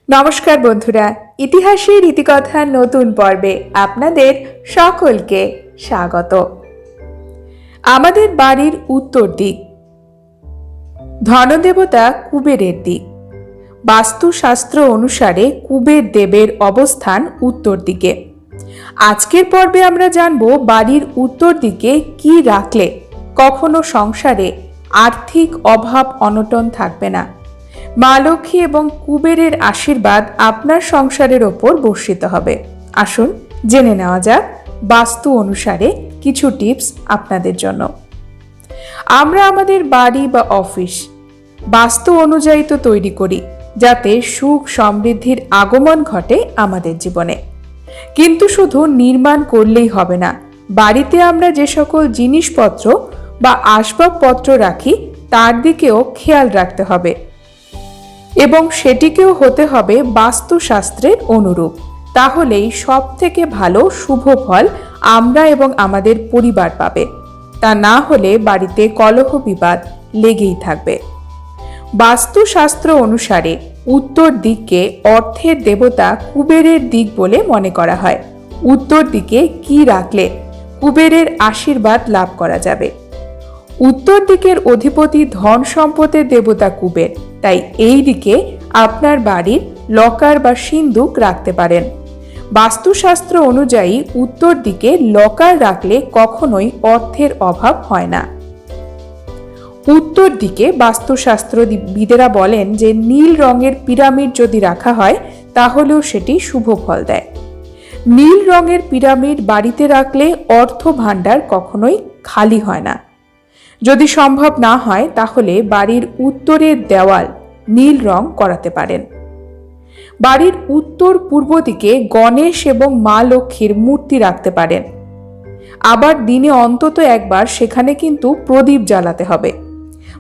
নমস্কার বন্ধুরা, ইতিহাসের ইতিকথার নতুন পর্বে আপনাদের সকলকে স্বাগত। আমাদের বাড়ির উত্তর দিক ধনদেবতা কুবেরের দিক। বাস্তুশাস্ত্র অনুসারে কুবের দেবের অবস্থান উত্তর দিকে। আজকের পর্বে আমরা জানব বাড়ির উত্তর দিকে কি রাখলে কখনো সংসারে আর্থিক অভাব অনটন থাকবে না। মা লক্ষ্মী এবং কুবেরের আশীর্বাদ আপনার সংসারের ওপর বর্ষিত হবে। আসুন জেনে নেওয়া যাক বাস্তু অনুসারে কিছু টিপস আপনাদের জন্য। আমরা আমাদের বাড়ি বা অফিস বাস্তু অনুযায়ী তো তৈরি করি, যাতে সুখ সমৃদ্ধির আগমন ঘটে আমাদের জীবনে। কিন্তু শুধু নির্মাণ করলেই হবে না, বাড়িতে আমরা যে সকল জিনিসপত্র বা আসবাবপত্র রাখি তার দিকেও খেয়াল রাখতে হবে এবং সেটিকেও হতে হবে বাস্তুশাস্ত্রের অনুরূপ। তাহলেই সব থেকে ভালো শুভ ফল আমরা এবং আমাদের পরিবার পাবে। তা না হলে বাড়িতে কলহ বিবাদ লেগেই থাকবে। বাস্তুশাস্ত্র অনুসারে উত্তর দিককে অর্থের দেবতা কুবেরের দিক বলে মনে করা হয়। উত্তর দিকে কি রাখলে কুবেরের আশীর্বাদ লাভ করা যাবে? উত্তর দিকের অধিপতি ধন সম্পদের দেবতা কুবের, তাই এই দিকে আপনার বাড়ির লকার বা সিন্দুক রাখতে পারেন। বাস্তুশাস্ত্র অনুযায়ী উত্তর দিকে লকার রাখলে কখনোই অর্থের অভাব হয় না। উত্তর দিকে বাস্তুশাস্ত্রবিদেরা বলেন যে নীল রঙের পিরামিড যদি রাখা হয় তাহলেও সেটি শুভ ফল দেয়। নীল রঙের পিরামিড বাড়িতে রাখলে অর্থ ভাণ্ডার কখনোই খালি হয় না। যদি সম্ভব না হয় তাহলে বাড়ির উত্তরের দেওয়াল নীল রং করাতে পারেন। বাড়ির উত্তর পূর্ব দিকে গণেশ এবং মা লক্ষ্মীর মূর্তি রাখতে পারেন। আবার দিনে অন্তত একবার সেখানে কিন্তু প্রদীপ জ্বালাতে হবে।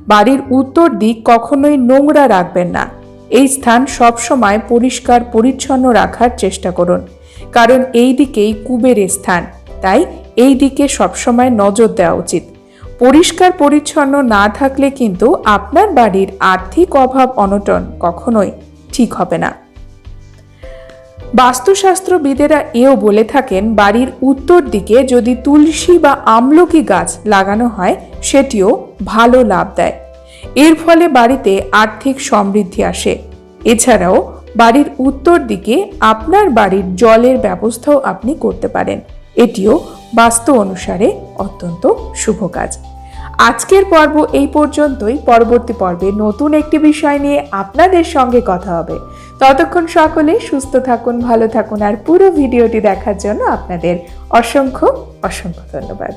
বাড়ির উত্তর দিক কখনোই নোংরা রাখবেন না। এই স্থান সবসময় পরিষ্কার পরিচ্ছন্ন রাখার চেষ্টা করুন, কারণ এই দিকেই কুবেরের স্থান, তাই এই দিকে সবসময় নজর দেওয়া উচিত। পরিষ্কার পরিচ্ছন্ন না থাকলে কিন্তু আপনার বাড়ির আর্থিক অভাব অনটন কখনোই ঠিক হবে না। বাস্তুশাস্ত্রবিদেরা এও বলে থাকেন বাড়ির উত্তর দিকে যদি তুলসী বা আমলকি গাছ লাগানো হয় সেটিও ভালো লাভ দেয়। এর ফলে বাড়িতে আর্থিক সমৃদ্ধি আসে। এছাড়াও বাড়ির উত্তর দিকে আপনার বাড়ির জলের ব্যবস্থাও আপনি করতে পারেন। এটিও বাস্তু অনুসারে অত্যন্ত শুভ কাজ। আজকের পর্ব এই পর্যন্তই। পরবর্তী পর্বে নতুন একটি বিষয় নিয়ে আপনাদের সঙ্গে কথা হবে। ততক্ষণ সকলে সুস্থ থাকুন, ভালো থাকুন, আর পুরো ভিডিওটি দেখার জন্য আপনাদের অসংখ্য ধন্যবাদ।